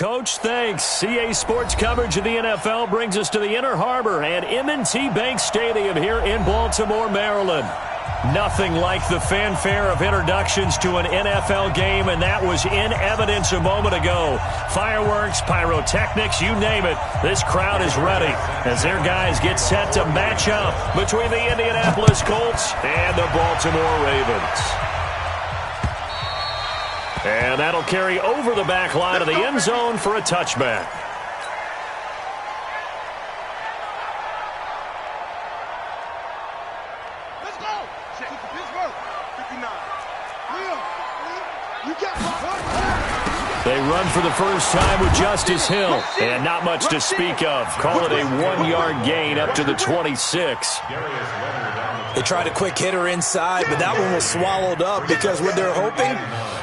Coach. Thanks. CA Sports coverage of the NFL brings us to the Inner Harbor and M&T Bank Stadium here in Baltimore, Maryland. Nothing like the fanfare of introductions to an NFL game, and that was in evidence a moment ago. Fireworks, pyrotechnics, you name it. This crowd is ready as their guys get set to match up between the Indianapolis Colts and the Baltimore Ravens. And that'll carry over the back line of the end zone for a touchback. They run for the first time with Justice Hill, and not much to speak of. Call it a 1-yard gain up to the 26. They tried a quick hitter inside, but that one was swallowed up because what they're hoping,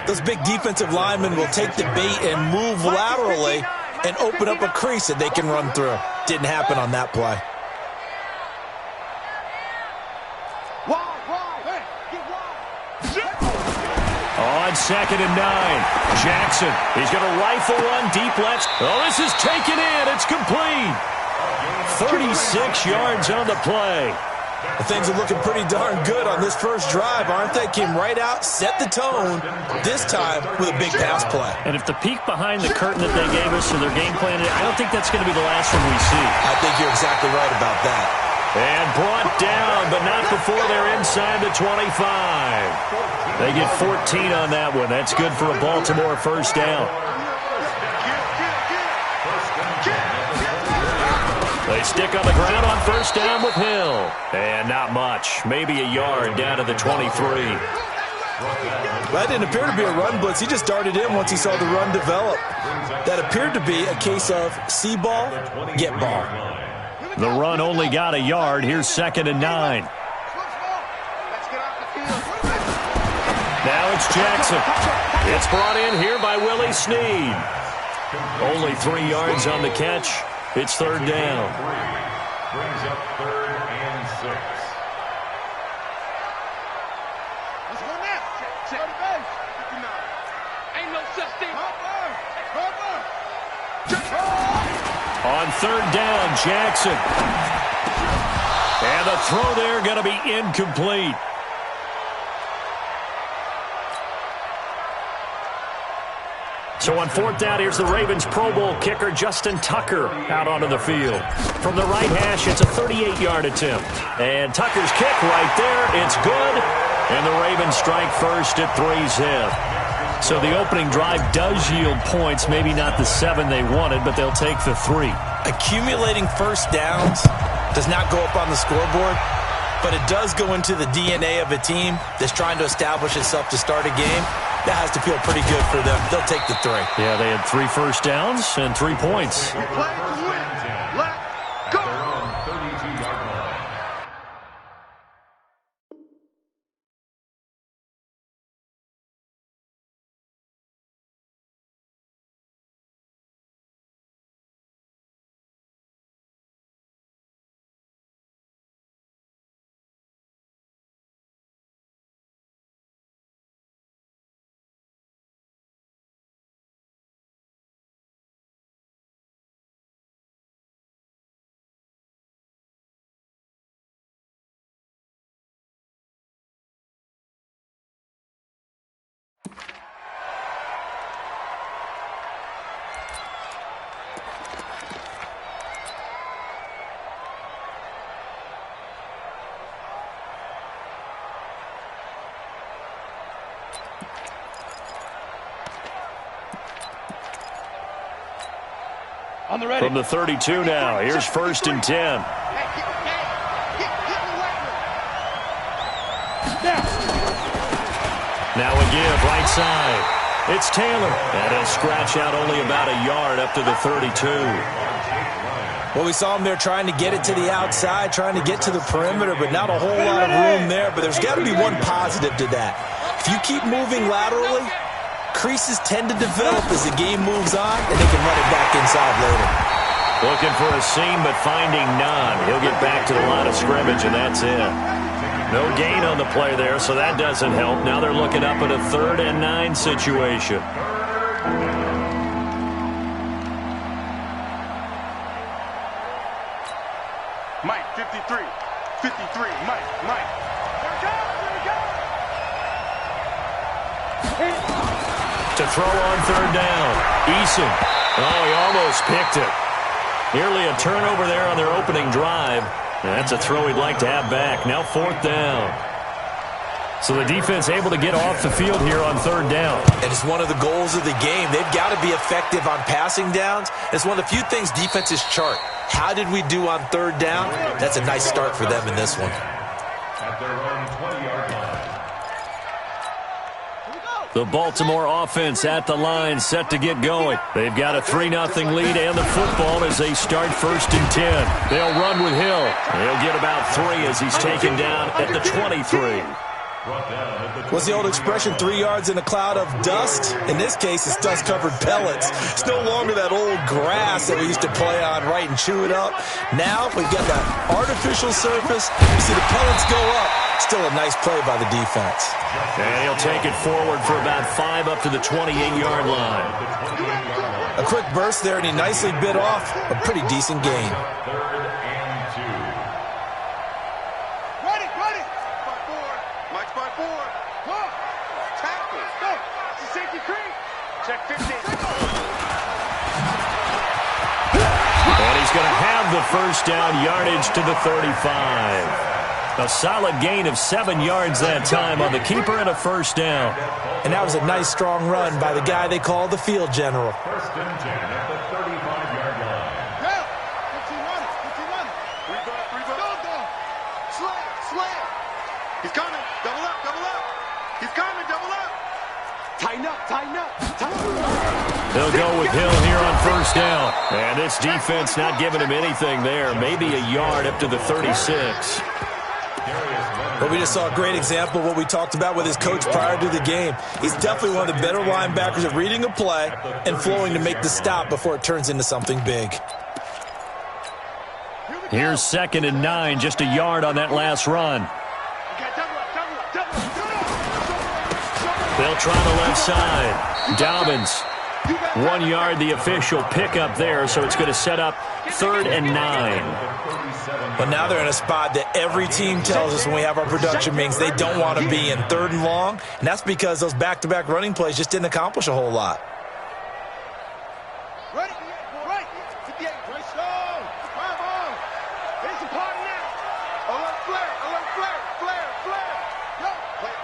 those big defensive linemen will take the bait and move laterally and open up a crease that they can run through. Didn't happen on that play. On 2nd and 9, Jackson. He's going to rifle one deep left. Oh, this is taken in. It's complete. 36 yards on the play. Things are looking pretty darn good on this first drive, aren't they? Came right out, set the tone, this time with a big pass play. And if the peek behind the curtain that they gave us or their game plan, I don't think that's going to be the last one we see. I think you're exactly right about that. And brought down, but not before they're inside the 25. They get 14 on that one. That's good for a Baltimore first down. They stick on the ground on first down with Hill. And not much. Maybe a yard down to the 23. That didn't appear to be a run blitz. He just darted in once he saw the run develop. That appeared to be a case of see ball, get ball. The run only got a yard. Here's 2nd and 9. Now it's Jackson. It's brought in here by Willie Snead. Only 3 yards on the catch. It's 3rd down. Brings up 3rd and 6. Let's go now. Check the base. Ain't no such thing. On 3rd down, Jackson. And the throw there going to be incomplete. So on 4th down, here's the Ravens Pro Bowl kicker, Justin Tucker, out onto the field. From the right hash, it's a 38-yard attempt. And Tucker's kick right there, it's good. And the Ravens strike first at 3-zip. So the opening drive does yield points, maybe not the 7 they wanted, but they'll take the 3. Accumulating first downs does not go up on the scoreboard, but it does go into the DNA of a team that's trying to establish itself to start a game. That has to feel pretty good for them. They'll take the 3. Yeah, they had 3 first downs and 3 points. We play to win. Let's go. From the 32 now, here's 1st and 10. Now a give, right side. It's Taylor. And he'll scratch out only about a yard up to the 32. Well, we saw him there trying to get it to the outside, trying to get to the perimeter, but not a whole lot of room there. But there's got to be one positive to that. If you keep moving laterally, creases tend to develop as the game moves on, and they can run it back inside later. Looking for a seam, but finding none. He'll get back to the line of scrimmage, and that's it. No gain on the play there, so that doesn't help. Now they're looking up at a 3rd and 9 situation. 53. 53. Mike. There it goes. To throw on third down. Eason. Oh, he almost picked it. Nearly a turnover there on their opening drive. And that's a throw he'd like to have back. Now fourth down. So the defense able to get off the field here on third down. And it's one of the goals of the game. They've got to be effective on passing downs. It's one of the few things defenses chart. How did we do on third down? That's a nice start for them in this one. At their own 20-yard line. The Baltimore offense at the line, set to get going. They've got a 3-0 lead and the football as they start 1st and 10. They'll run with Hill. He'll get about 3 as he's taken down at the 23. What's the old expression, 3 yards in a cloud of dust? In this case, it's dust-covered pellets. It's no longer that old grass that we used to play on, right, and chew it up. Now we've got that artificial surface. You see the pellets go up. Still a nice play by the defense. And he'll take it forward for about 5 up to the 28-yard line. A quick burst there, and he nicely bit off a pretty decent gain. 3rd and 2. Ready. 5-4. Mike's 5-4. Go. Tackle. Go. It's a safety creep. Check 15. And he's going to have the first down, yardage to the 35. A solid gain of 7 yards that time on the keeper and a first down. And that was a nice, strong run by the guy they call the field general. 1st and 10 at the 35-yard line. Go. 15 run. Go. Slam. He's coming. Double up. He's coming. Double up. Tighten up. They'll go with Hill here on first down. And this defense not giving him anything there. Maybe a yard up to the 36. But we just saw a great example of what we talked about with his coach prior to the game. He's definitely one of the better linebackers at reading a play and flowing to make the stop before it turns into something big. Here's 2nd and 9, just a yard on that last run. They'll try the left side. Dobbins. 1 yard, the official pickup there, so it's going to set up 3rd and 9. But now they're in a spot that every team tells us when we have our production meetings they don't want to be in, 3rd and long, and that's because those back-to-back running plays just didn't accomplish a whole lot. Ready. 58. Race on. Bravo. It's a party now. Alert flare. Go. Play.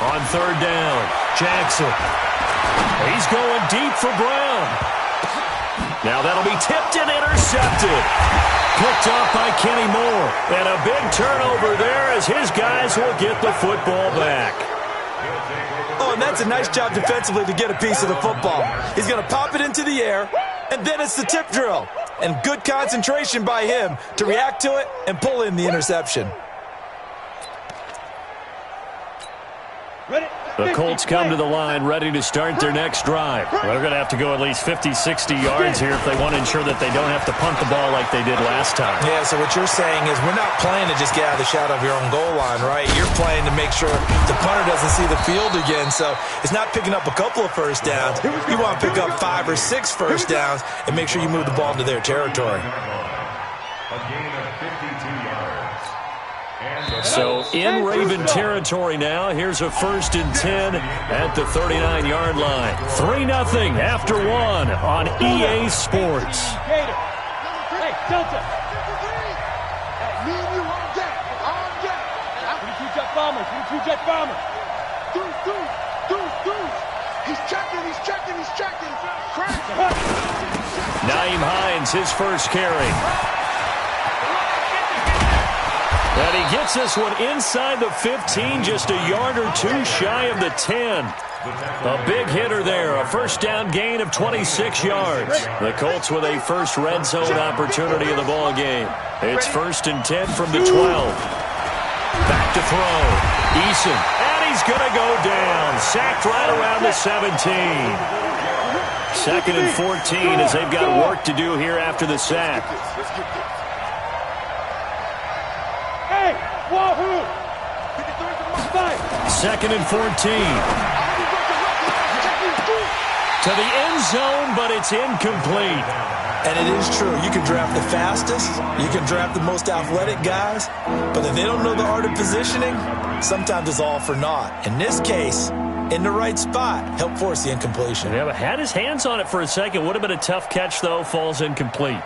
On 3rd down, Jackson. He's going deep for Brown. Now that'll be tipped and intercepted. Picked off by Kenny Moore. And a big turnover there as his guys will get the football back. Oh, and that's a nice job defensively to get a piece of the football. He's going to pop it into the air, and then it's the tip drill. And good concentration by him to react to it and pull in the interception. The Colts come to the line ready to start their next drive. They're going to have to go at least 50, 60 yards here if they want to ensure that they don't have to punt the ball like they did last time. Yeah, so what you're saying is we're not playing to just get out of the shadow of your own goal line, right? You're playing to make sure the punter doesn't see the field again. So it's not picking up a couple of first downs. You want to pick up 5 or 6 first downs and make sure you move the ball into their territory. A gain of 52 yards. So in Raven territory now. Here's a 1st and 10 at the 39-yard line. 3-0 after 1 on EA Sports. Hey, Delta. Hey, me and you on deck. On deck. 22 jet bombers. Dude. He's checking. Crack. Naeem Hines, his first carry. And he gets this one inside the 15, just a yard or 2 shy of the 10. A big hitter there, a first down gain of 26 yards. The Colts with a first red zone opportunity in the ball game. It's 1st and 10 from the 12. Back to throw. Eason, and he's going to go down. Sacked right around the 17. 2nd and 14 as they've got work to do here after the sack. Wahoo! 2nd and 14. To the end zone, but it's incomplete. And it is true. You can draft the fastest. You can draft the most athletic guys. But if they don't know the art of positioning, sometimes it's all for naught. In this case, in the right spot, help force the incompletion. Yeah, but had his hands on it for a second. Would have been a tough catch, though. Falls incomplete.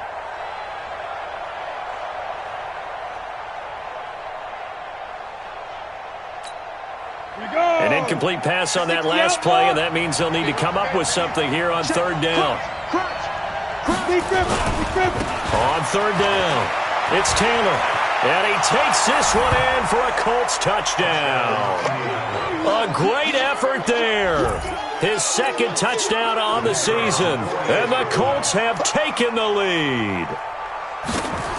An incomplete pass on that last play, and that means they'll need to come up with something here on third down. On third down, it's Taylor. And he takes this one in for a Colts touchdown. A great effort there. His second touchdown on the season. And the Colts have taken the lead.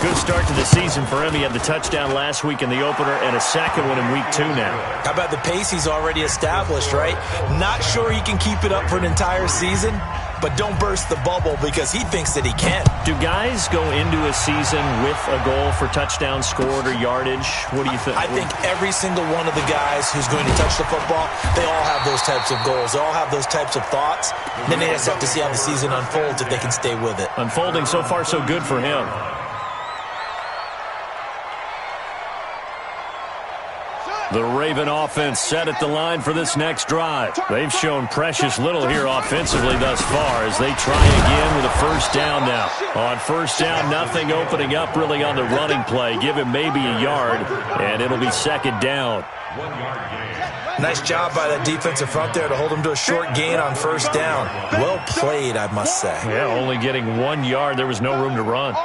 Good start to the season for him. He had the touchdown last week in the opener and a second one in week 2 now. How about the pace he's already established, right? Not sure he can keep it up for an entire season, but don't burst the bubble because he thinks that he can. Do guys go into a season with a goal for touchdown scored or yardage? What do you think? I think every single one of the guys who's going to touch the football, they all have those types of goals. They all have those types of thoughts. Then they just have to see how the season unfolds if they can stay with it. Unfolding so far so good for him. The Raven offense set at the line for this next drive. They've shown precious little here offensively thus far as they try again with a first down now. On first down, nothing opening up really on the running play. Give him maybe a yard, and it'll be second down. Nice job by that defensive front there to hold him to a short gain on first down. Well played, I must say. Yeah, only getting 1 yard. There was no room to run.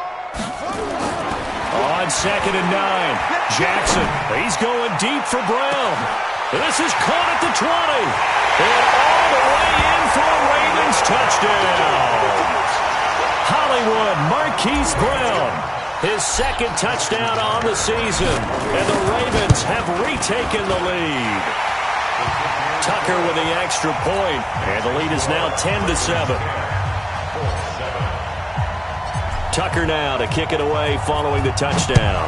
On second and 9, Jackson. He's going deep for Brown. This is caught at the 20. And all the way in for a Ravens touchdown. Hollywood Marquise Brown. His second touchdown on the season. And the Ravens have retaken the lead. Tucker with the extra point. And the lead is now 10-7. Tucker now to kick it away following the touchdown.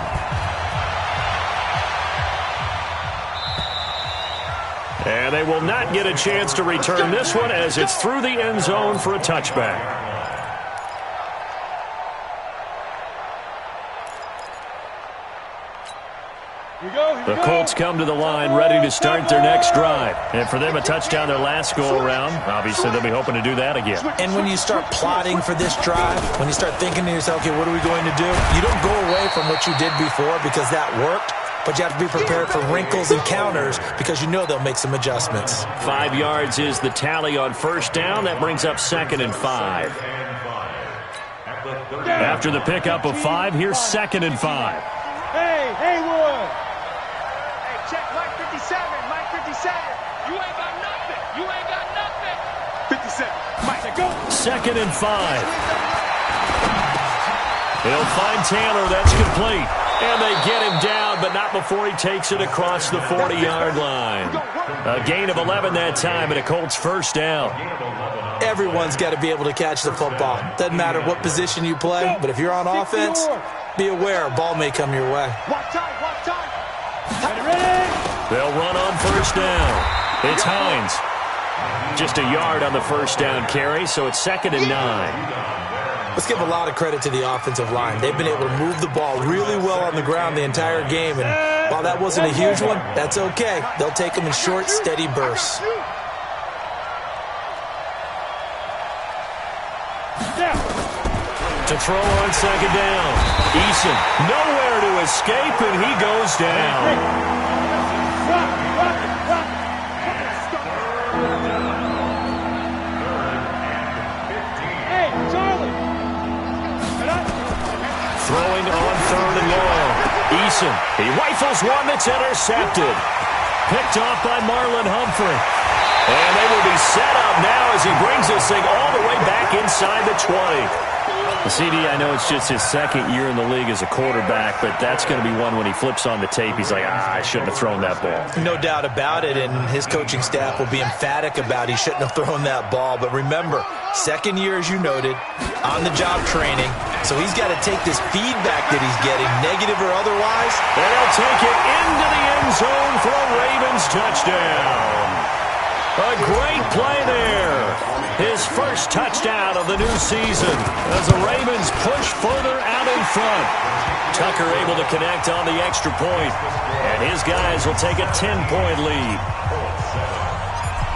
And they will not get a chance to return this one as it's through the end zone for a touchback. The Colts come to the line ready to start their next drive. And for them, a touchdown their last go-around. Obviously, they'll be hoping to do that again. And when you start plotting for this drive, when you start thinking to yourself, okay, what are we going to do? You don't go away from what you did before because that worked. But you have to be prepared for wrinkles and counters because you know they'll make some adjustments. 5 yards is the tally on first down. That brings up second and 5. After the pickup of 5, here's second and 5. Hey, Haywood! Hey, check Mike 57, Mike 57. You ain't got nothing. You ain't got nothing. 57. Mike, go. Second and 5. He'll find Taylor. That's complete. And they get him down, but not before he takes it across the 40-yard line. A gain of 11 that time, and a Colts first down. Everyone's got to be able to catch the football. Doesn't matter what position you play, but if you're on offense, be aware a ball may come your way. Watch time, watch time. They'll run on first down. It's Hines. Just a yard on the first down carry, so it's second and 9. Let's give a lot of credit to the offensive line. They've been able to move the ball really well on the ground the entire game, and while that wasn't a huge one, that's okay. They'll take them in short, steady bursts. To throw on second down. Eason nowhere to escape, and he goes down. Hey, Charlie. Throwing on third and long. Eason, he rifles one that's intercepted. Picked off by Marlon Humphrey. And they will be set up now as he brings this thing all the way back inside the 20. CD, I know it's just his second year in the league as a quarterback, but that's going to be one when he flips on the tape. He's like, I shouldn't have thrown that ball. No doubt about it, and his coaching staff will be emphatic about he shouldn't have thrown that ball. But remember, second year, as you noted, on-the-job training, so he's got to take this feedback that he's getting, negative or otherwise. And he'll take it into the end zone for a Ravens touchdown. A great play there. His first touchdown of the new season as the Ravens push further out in front. Tucker able to connect on the extra point, and his guys will take a 10-point lead.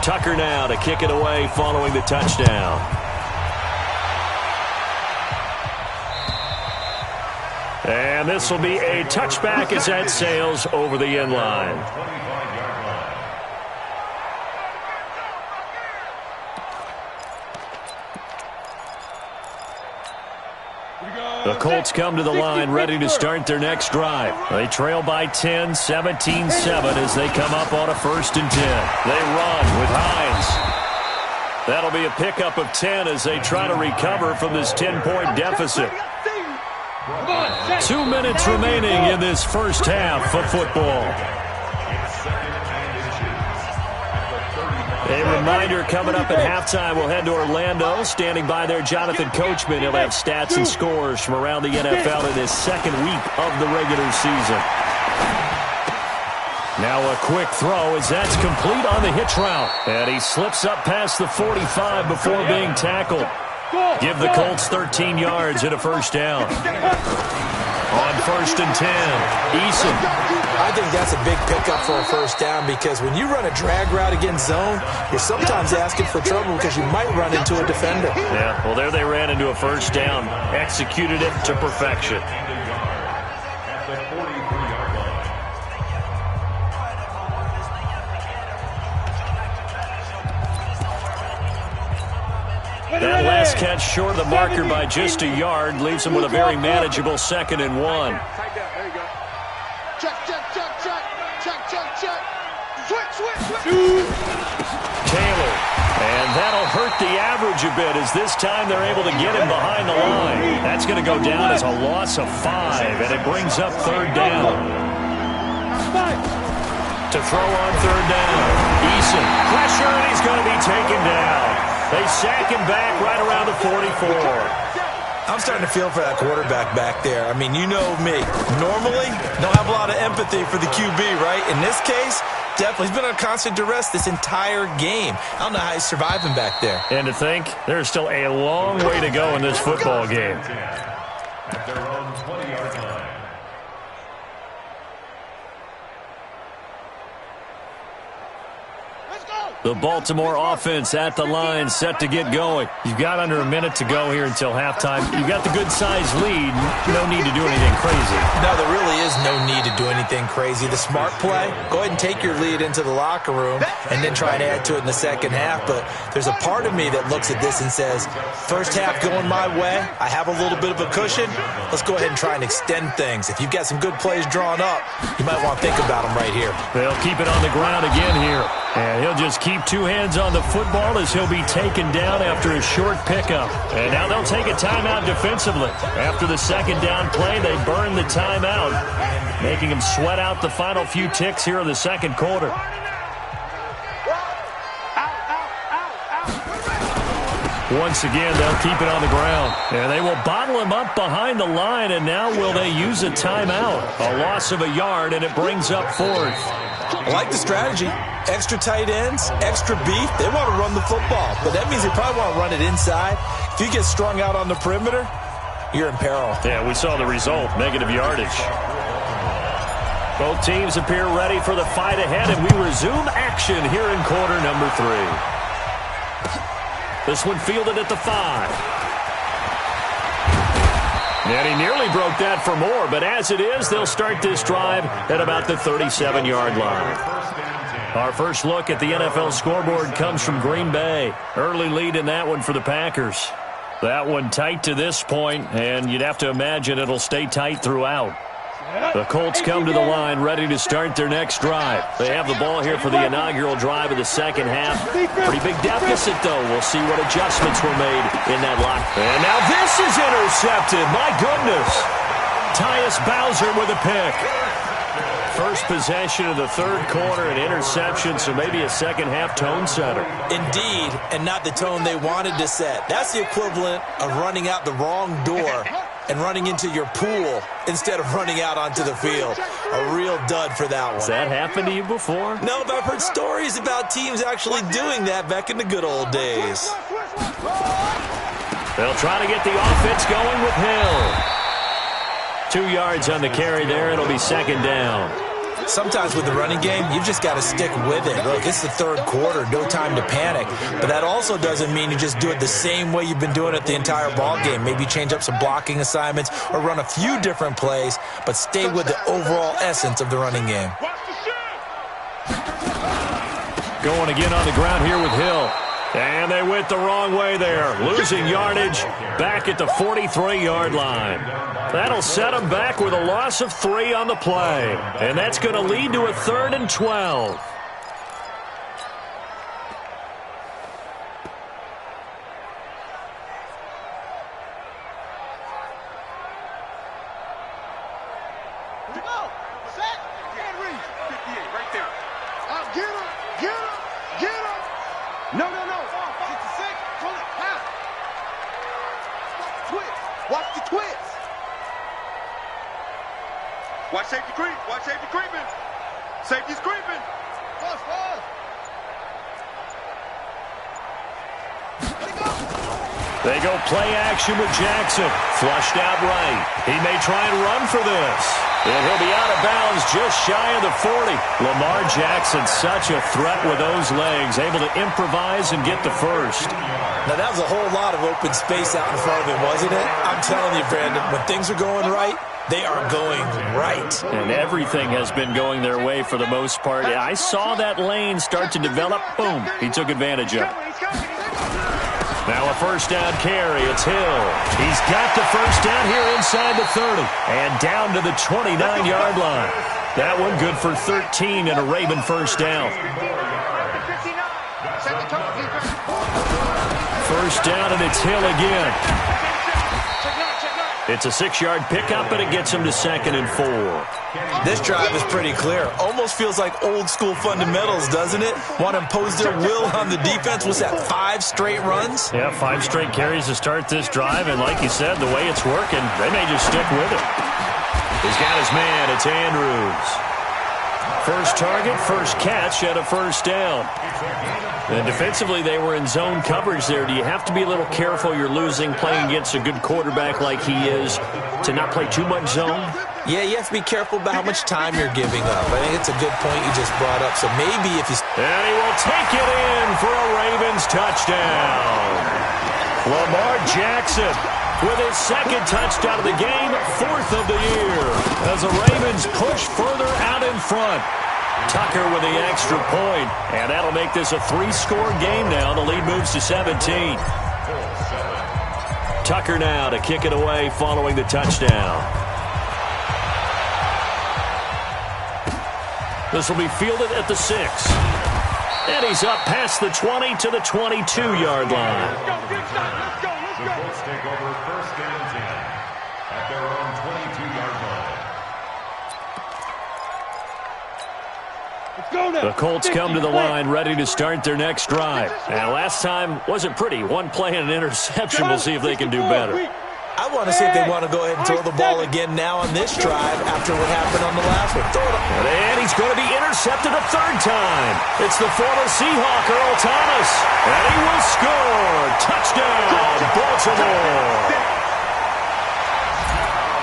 Tucker now to kick it away following the touchdown. And this will be a touchback as that sails over the end line. The Colts come to the line ready to start their next drive. They trail by 10, 17-7 as they come up on a 1st and 10. They run with Hines. That'll be a pickup of 10 as they try to recover from this 10-point deficit. 2 minutes remaining in this first half of football. A reminder coming up at halftime, we'll head to Orlando. Standing by there, Jonathan Coachman. He'll have stats and scores from around the NFL in this second week of the regular season. Now a quick throw as that's complete on the hitch route. And he slips up past the 45 before being tackled. Give the Colts 13 yards and a first down. On 1st and 10, Eason. I think that's a big pickup for a first down because when you run a drag route against zone, you're sometimes asking for trouble because you might run into a defender. Yeah, well, there they ran into a first down. Executed it to perfection. That last catch short of the marker by just a yard leaves him with a very manageable 2nd and 1. There you go. Check. Switch. Taylor. And that'll hurt the average a bit as this time they're able to get him behind the line. That's going to go down as a loss of 5, and it brings up 3rd down. To throw on 3rd down. Eason. Pressure, and he's going to be taken down. They sack him back right around the 44. I'm starting to feel for that quarterback back there. I mean, you know me. Normally, don't have a lot of empathy for the QB, right? In this case, definitely. He's been on constant duress this entire game. I don't know how he's surviving back there. And to think, there's still a long way to go in this football game. At their own 20-yard line. The Baltimore offense at the line, set to get going. You've got under a minute to go here until halftime. You've got the good-sized lead. No need to do anything crazy. No, there really is no need to do anything crazy. The smart play, go ahead and take your lead into the locker room and then try and add to it in the second half. But there's a part of me that looks at this and says, first half going my way, I have a little bit of a cushion. Let's go ahead and try and extend things. If you've got some good plays drawn up, you might want to think about them right here. They'll keep it on the ground again here. And he'll just keep 2 hands on the football as he'll be taken down after a short pickup. And now they'll take a timeout defensively. After the 2nd down play, they burn the timeout, making him sweat out the final few ticks here in the 2nd quarter. Once again, they'll keep it on the ground. And they will bottle him up behind the line, and now will they use a timeout? A loss of a yard, and it brings up 4th. I like the strategy. Extra tight ends, extra beef. They want to run the football, but that means they probably want to run it inside. If you get strung out on the perimeter, you're in peril. Yeah, we saw the result, negative yardage. Both teams appear ready for the fight ahead, and we resume action here in quarter number 3. This one fielded at the 5. And he nearly broke that for more, but as it is, they'll start this drive at about the 37-yard line. Our first look at the NFL scoreboard comes from Green Bay. Early lead in that one for the Packers. That one tight to this point, and you'd have to imagine it'll stay tight throughout. The Colts come to the line ready to start their next drive. They have the ball here for the inaugural drive of the second half. Pretty big deficit, though. We'll see what adjustments were made in that lock. And now this is intercepted. My goodness. Tyus Bowser with a pick. First possession of the 3rd quarter, an interception, so maybe a second-half tone setter. Indeed, and not the tone they wanted to set. That's the equivalent of running out the wrong door and running into your pool instead of running out onto the field. A real dud for that one. Has that happened to you before? No, but I've heard stories about teams actually doing that back in the good old days. They'll try to get the offense going with Hill. 2 yards on the carry there. It'll be second down. Sometimes with the running game, you've just got to stick with it. Look, it's the third quarter, no time to panic. But that also doesn't mean you just do it the same way you've been doing it the entire ball game. Maybe change up some blocking assignments or run a few different plays, but stay with the overall essence of the running game. Going again on the ground here with Hill. And they went the wrong way there. Losing yardage back at the 43-yard line. That'll set them back with a loss of 3 on the play. And that's going to lead to a 3rd and 12. Watch safety creep. Watch safety creeping. Safety's creeping. They go play action with Jackson. Flushed out right. He may try and run for this. And he'll be out of bounds just shy of the 40. Lamar Jackson, such a threat with those legs. Able to improvise and get the first. Now, that was a whole lot of open space out in front of him, wasn't it? I'm telling you, Brandon, when things are going right, they are going right. And everything has been going their way for the most part. I saw that lane start to develop. Boom. He took advantage of it. Now a first down carry. It's Hill. He's got the first down here inside the 30. And down to the 29-yard line. That one good for 13 and a Raven first down. First down, and it's Hill again. It's a 6-yard pickup, and it gets him to 2nd and 4. This drive is pretty clear. Almost feels like old-school fundamentals, doesn't it? Want to impose their will on the defense. Was that 5 straight runs? Yeah, 5 straight carries to start this drive, and like you said, the way it's working, they may just stick with it. He's got his man. It's Andrews. First target, first catch, and a first down. And defensively, they were in zone coverage there. Do you have to be a little careful? You're losing, playing against a good quarterback like he is, to not play too much zone? Yeah, you have to be careful about how much time you're giving up. I think it's a good point you just brought up. So maybe if you... And he will take it in for a Ravens touchdown. Lamar Jackson with his 2nd touchdown of the game, 4th of the year, as the Ravens push further out in front. Tucker with the extra point, and that'll make this a 3-score game now. The lead moves to 17. Tucker now to kick it away following the touchdown. This will be fielded at the 6. And he's up past the 20 to the 22-yard line. The Colts take over 1st and 10 at their own 22-yard line. The Colts come to the line ready to start their next drive. And last time wasn't pretty. 1 play and an interception. We'll see if they can do better. I want to see if they want to go ahead and throw the ball again now on this drive after what happened on the last one. Throw it up. And he's going to be intercepted a 3rd time. It's the former Seahawk, Earl Thomas. And he will score. Touchdown, Baltimore.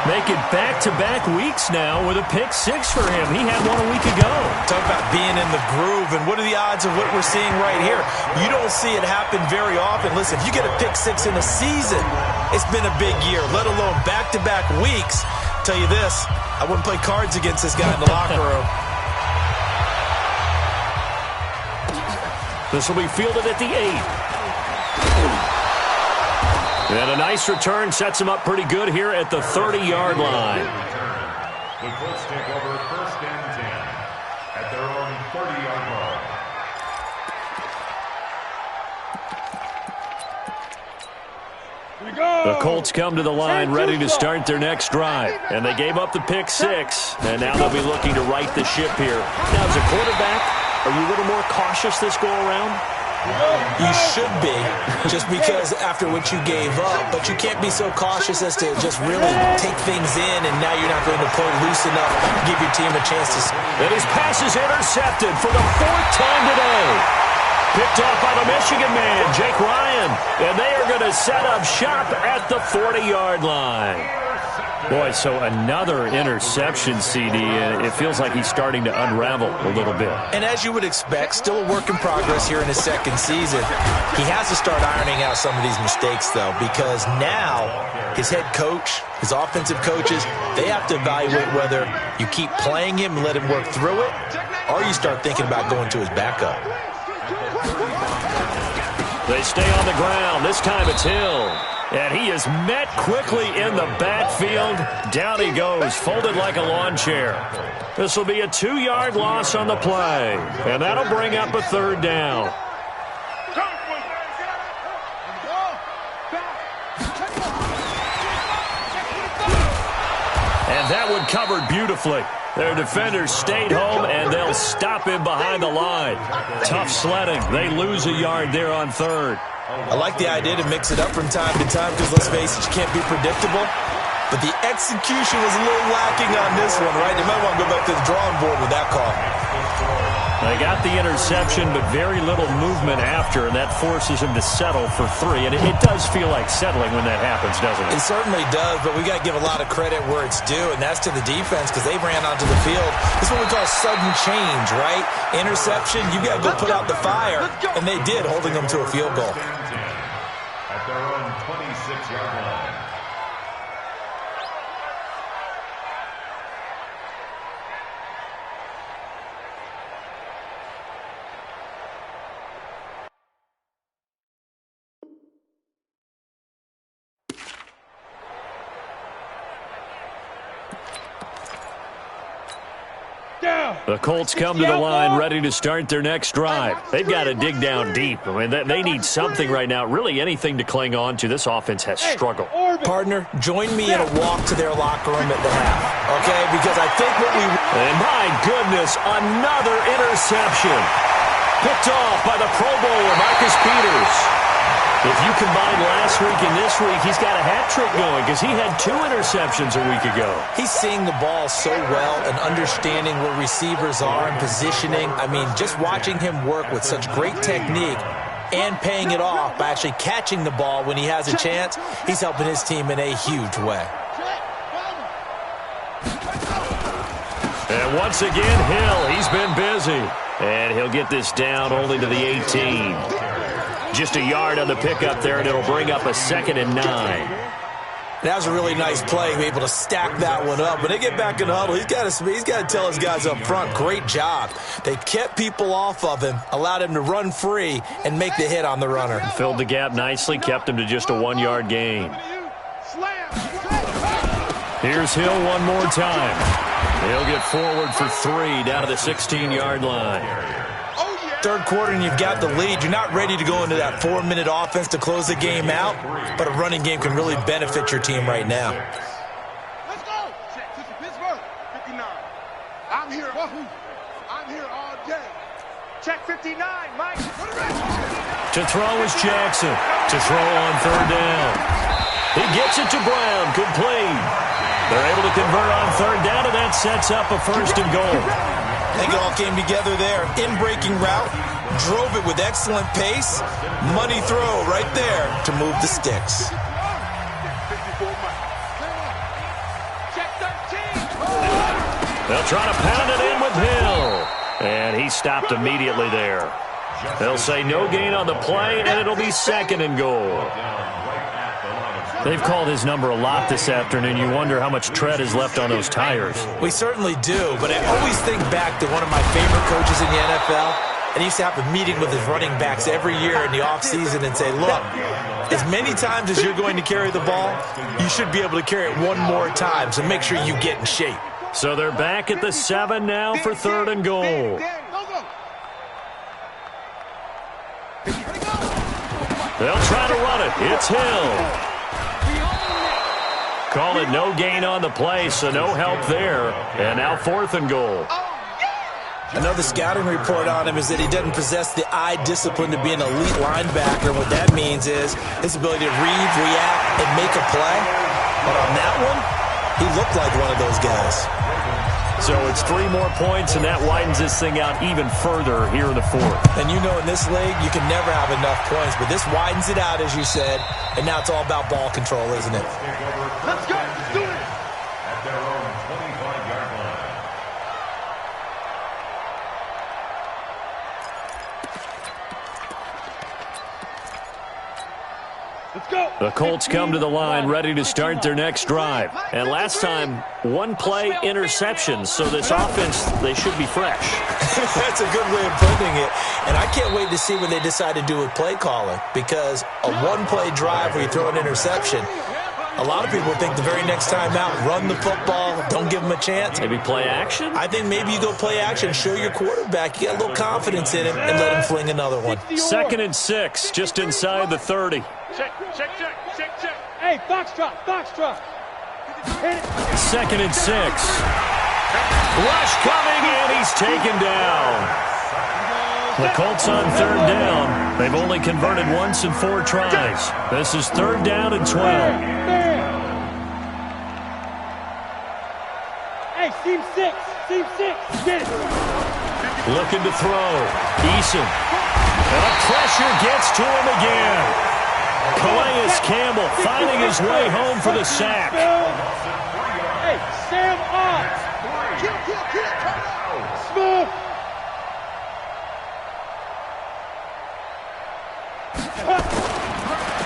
Make it back-to-back weeks now with a pick-6 for him. He had one a week ago. Talk about being in the groove, and what are the odds of what we're seeing right here? You don't see it happen very often. Listen, if you get a pick-6 in a season, it's been a big year, let alone back-to-back weeks. Tell you this, I wouldn't play cards against this guy in the locker room. This will be fielded at the 8. And a nice return sets him up pretty good here at the 30-yard line. The Colts take over 1st and 10 at their own 30-yard line. The Colts come to the line ready to start their next drive. And they gave up the pick-6. And now they'll be looking to right the ship here. Now, as a quarterback, are you a little more cautious this go-around? You should be, just because after what you gave up, but you can't be so cautious as to just really take things in, and now you're not going to play loose enough to give your team a chance to... And his pass is intercepted for the 4th time today. Picked off by the Michigan man, Jake Ryan, and they are going to set up shop at the 40-yard line. Boy, so another interception, CD, and it feels like he's starting to unravel a little bit. And as you would expect, still a work in progress here in his second season. He has to start ironing out some of these mistakes, though, because now his head coach, his offensive coaches, they have to evaluate whether you keep playing him and let him work through it, or you start thinking about going to his backup. They stay on the ground. This time it's Hill. And he is met quickly in the backfield. Down he goes, folded like a lawn chair. This will be a 2-yard loss on the play. And that'll bring up a 3rd down. And that one covered beautifully. Their defenders stayed home, and they'll stop him behind the line. Tough sledding. They lose a yard there on 3rd. I like the idea to mix it up from time to time because, let's face it, you can't be predictable. But the execution was a little lacking on this one, right? They might want to go back to the drawing board with that call. They got the interception, but very little movement after, and that forces him to settle for 3. And it does feel like settling when that happens, doesn't it? It certainly does, but we got to give a lot of credit where it's due, and that's to the defense because they ran onto the field. This is what we call sudden change, right? Interception, you got to go put out the fire, and they did, holding them to a field goal. At their own 26-yard line. The Colts come to the line ready to start their next drive. They've got to dig down deep. I mean, they need something right now, really anything to cling on to. This offense has struggled. Partner, join me in a walk to their locker room at the half, okay? Because I think what we... And my goodness, another interception. Picked off by the Pro Bowler, Marcus Peters. If you combine last week and this week, he's got a hat trick going because he had 2 interceptions a week ago. He's seeing the ball so well and understanding where receivers are and positioning. I mean, just watching him work with such great technique and paying it off by actually catching the ball when he has a chance, he's helping his team in a huge way. And once again, Hill, he's been busy. And he'll get this down only to the 18. Just a yard on the pickup there, and it'll bring up a 2nd and 9. That was a really nice play, able to stack that one up. When they get back in the huddle, he's got to tell his guys up front, great job. They kept people off of him, allowed him to run free, and make the hit on the runner. Filled the gap nicely, kept him to just a 1-yard gain. Here's Hill one more time. He'll get forward for 3 down to the 16-yard line. Third quarter and you've got the lead. You're not ready to go into that 4-minute offense to close the game out, but a running game can really benefit your team right now. Let's go. Check. This is Pittsburgh. 59. I'm here all day. Check 59, Mike. To throw is Jackson. To throw on 3rd down. He gets it to Brown. Complete. They're able to convert on 3rd down, and that sets up a 1st and goal. I think it all came together there. In-breaking route, drove it with excellent pace. Money throw right there to move the sticks. They'll try to pound it in with Hill. And he stopped immediately there. They'll say no gain on the play, and it'll be 2nd and goal. They've called his number a lot this afternoon. You wonder how much tread is left on those tires. We certainly do, but I always think back to one of my favorite coaches in the NFL, and he used to have a meeting with his running backs every year in the offseason and say, look, as many times as you're going to carry the ball, you should be able to carry it one more time, so make sure you get in shape. So they're back at the 7 now for 3rd and goal. They'll try to run it. It's Hill. Call it no gain on the play, so no help there. And now 4th and goal. I know the scouting report on him is that he doesn't possess the eye discipline to be an elite linebacker. What that means is his ability to read, react, and make a play. But on that one, he looked like one of those guys. So it's 3 more points, and that widens this thing out even further here in the 4th. And you know in this league, you can never have enough points, but this widens it out, as you said, and now it's all about ball control, isn't it? Let's go. Do it. At their own 25-yard line. Let's go. The Colts come to the line ready to start their next drive. And last time, 1-play interceptions, so this offense, they should be fresh. That's a good way of putting it. And I can't wait to see what they decide to do with play calling, because a 1-play drive where you throw an interception, a lot of people think the very next time out, run the football, don't give them a chance. Maybe play action? I think maybe you go play action, show your quarterback you got a little confidence in him, and let him fling another one. 2nd and 6, just inside the 30. Check. Hey, Foxtrot. Hit it. 2nd and 6. Rush coming, and he's taken down. The Colts on 3rd down. They've only converted once in 4 tries. This is 3rd down and 12. Hey, seam 6. Get it. Looking to throw. Eason. And the pressure gets to him again. Calais Campbell finding his way home for the sack. Hey, Sam off. Kill. Smooth.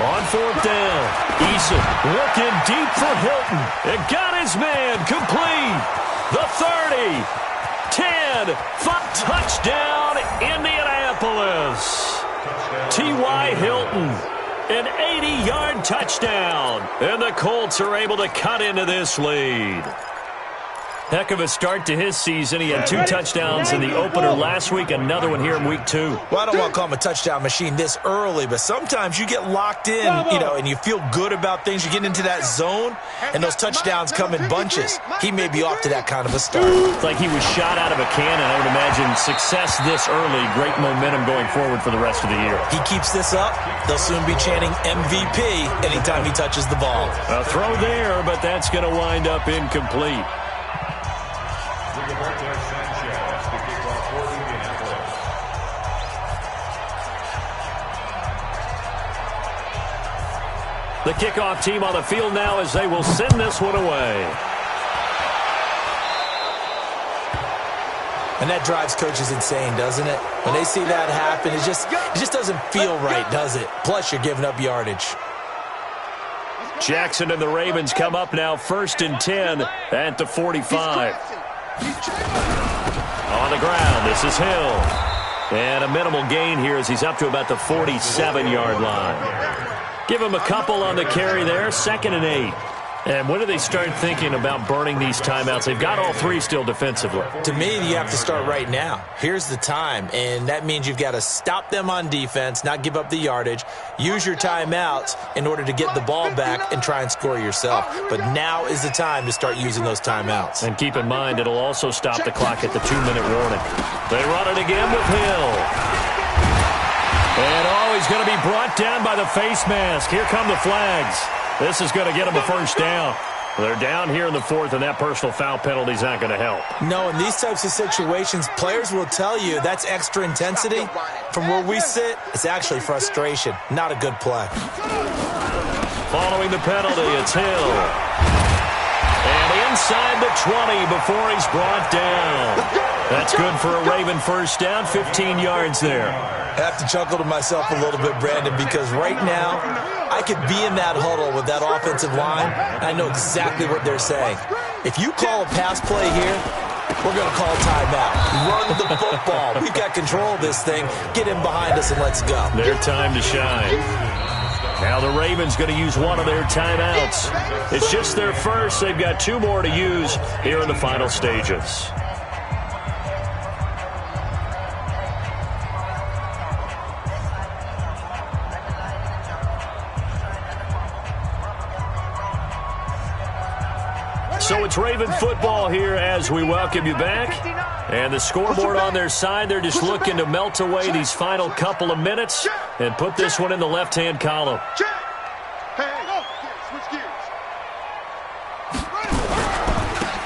On 4th down, Eason looking deep for Hilton. It got his man complete. The 30, 10, 5, touchdown, Indianapolis. T.Y. Hilton, an 80-yard touchdown. And the Colts are able to cut into this lead. Heck of a start to his season. He had 2 touchdowns in the opener last week, another one here in week 2. Well, I don't want to call him a touchdown machine this early, but sometimes you get locked in, and you feel good about things. You get into that zone, and those touchdowns come in bunches. He may be off to that kind of a start. It's like he was shot out of a cannon. I would imagine success this early, great momentum going forward for the rest of the year. He keeps this up, they'll soon be chanting MVP anytime he touches the ball. A throw there, but that's going to wind up incomplete. The kickoff team on the field now as they will send this one away. And that drives coaches insane, doesn't it? When they see that happen, it just doesn't feel right, does it? Plus, you're giving up yardage. Jackson and the Ravens come up now 1st and 10 at the 45. On the ground, this is Hill. And a minimal gain here as he's up to about the 47-yard line. Give him a couple on the carry there, 2nd and 8. And when do they start thinking about burning these timeouts? They've got all 3 still defensively. To me, you have to start right now. Here's the time, and that means you've got to stop them on defense, not give up the yardage, use your timeouts in order to get the ball back and try and score yourself. But now is the time to start using those timeouts. And keep in mind, it'll also stop the clock at the 2-minute warning. They run it again with Hill. And he's going to be brought down by the face mask. Here come the flags. This is going to get him a 1st down. They're down here in the 4th, and that personal foul penalty is not going to help. No, in these types of situations, players will tell you that's extra intensity. From where we sit, it's actually frustration. Not a good play. Following the penalty, it's Hill. And inside the 20 before he's brought down. That's good for a Raven 1st down, 15 yards there. I have to chuckle to myself a little bit, Brandon, because right now I could be in that huddle with that offensive line, and I know exactly what they're saying. If you call a pass play here, we're going to call timeout. Run the football. We've got control of this thing. Get in behind us and let's go. Their time to shine. Now the Ravens going to use one of their timeouts. It's just their first. They've got 2 more to use here in the final stages. So it's Raven football here as we welcome you back. And the scoreboard on their side, they're just looking to melt away these final couple of minutes and put this one in the left-hand column.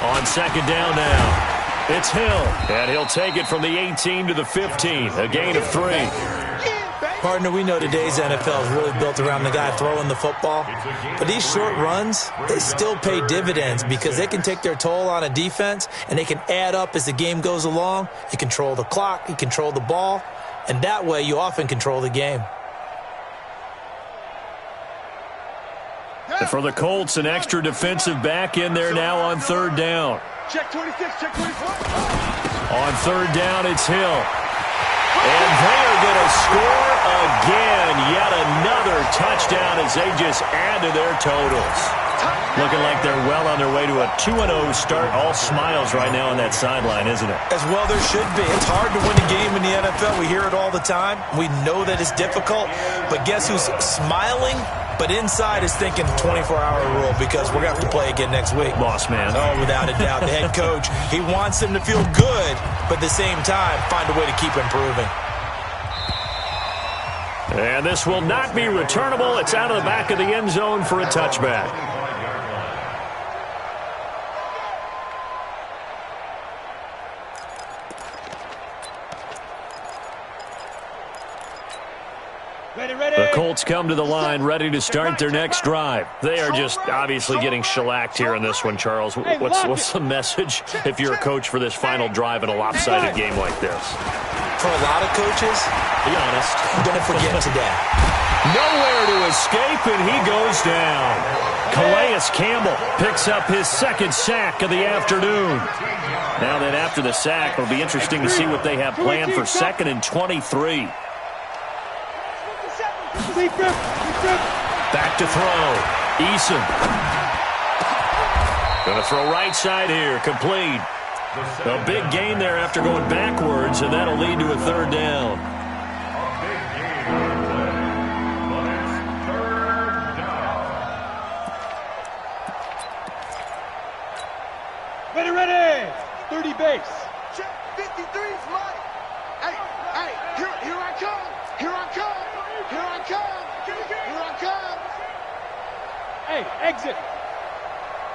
On second down now, it's Hill, and he'll take it from the 18 to the 15, a gain of 3. Partner, we know today's NFL is really built around the guy throwing the football. But these short runs, they still pay dividends because they can take their toll on a defense, and they can add up as the game goes along. You control the clock, you control the ball, and that way you often control the game. And for the Colts, an extra defensive back in there now on third down. Check 26, check 24. On third down, it's Hill. And they are going to score again. Yet another touchdown as they just add to their totals. Looking like they're well on their way to a 2-0 start. All smiles right now on that sideline, isn't it? As well there should be. It's hard to win a game in the NFL. We hear it all the time. We know that it's difficult. But guess who's smiling? But inside is thinking 24-hour rule because we're going to have to play again next week. Boss man. Oh, without a doubt. The head coach, he wants them to feel good, but at the same time, find a way to keep improving. And this will not be returnable. It's out of the back of the end zone for a touchback. The Colts come to the line ready to start their next drive. They are just obviously getting shellacked here in this one, Charles. What's the message if you're a coach for this final drive in a lopsided game like this? For a lot of coaches, be honest, don't forget today. Nowhere to escape, and he goes down. Calais Campbell picks up his second sack of the afternoon. Now then, after the sack, it'll be interesting to see what they have planned for 2nd and 23. Back to throw. Eason. Going to throw right side here. Complete. A big gain there after going backwards, and that'll lead to a third down. A big gain on the play, but it's third down. Ready. 30 base. Check 53's mine. Hey, here I come. Here I come. Here I come. Here I come. Hey, exit.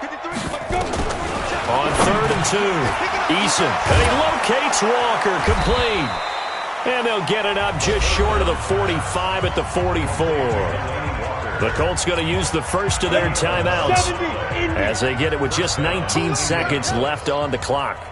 53, let's go. On 3rd and 2, Eason, and he locates Walker, complete. And they'll get it up just short of the 45 at the 44. The Colts going to use the first of their timeouts as they get it with just 19 seconds left on the clock.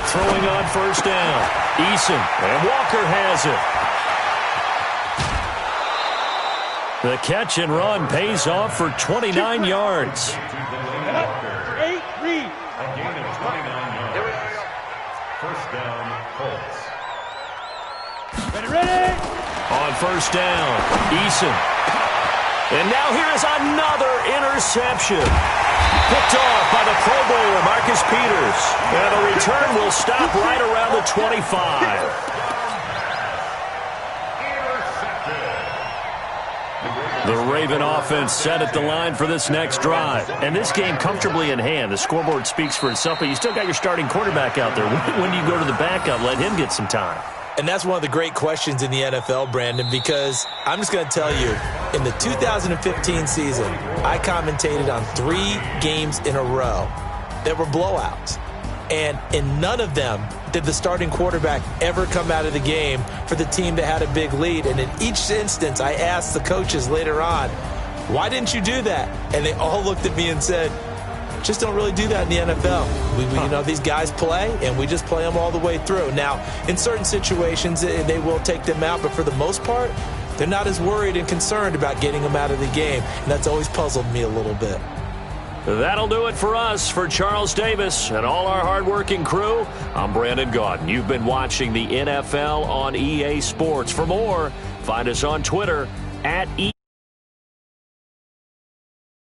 Throwing on first down. Eason, and Walker has it. The catch and run pays off for 29 yards. 8 read. A gain of 29 yards. First down, Colts. Ready. On first down, Eason. And now here is another interception. Picked off by the Pro Bowler, Marcus Peters. And the return will stop right around the 25. The Raven offense set at the line for this next drive. And this game comfortably in hand. The scoreboard speaks for itself, but you still got your starting quarterback out there. When do you go to the backup? Let him get some time. And that's one of the great questions in the NFL, Brandon, because I'm just going to tell you, in the 2015 season, I commentated on 3 games in a row that were blowouts. And in none of them did the starting quarterback ever come out of the game for the team that had a big lead. And in each instance, I asked the coaches later on, why didn't you do that? And they all looked at me and said, just don't really do that in the NFL. You know, these guys play, and we just play them all the way through. Now, in certain situations, they will take them out, but for the most part, they're not as worried and concerned about getting them out of the game, and that's always puzzled me a little bit. That'll do it for us. For Charles Davis and all our hardworking crew, I'm Brandon Gaudin. You've been watching the NFL on EA Sports. For more, find us on Twitter @EA.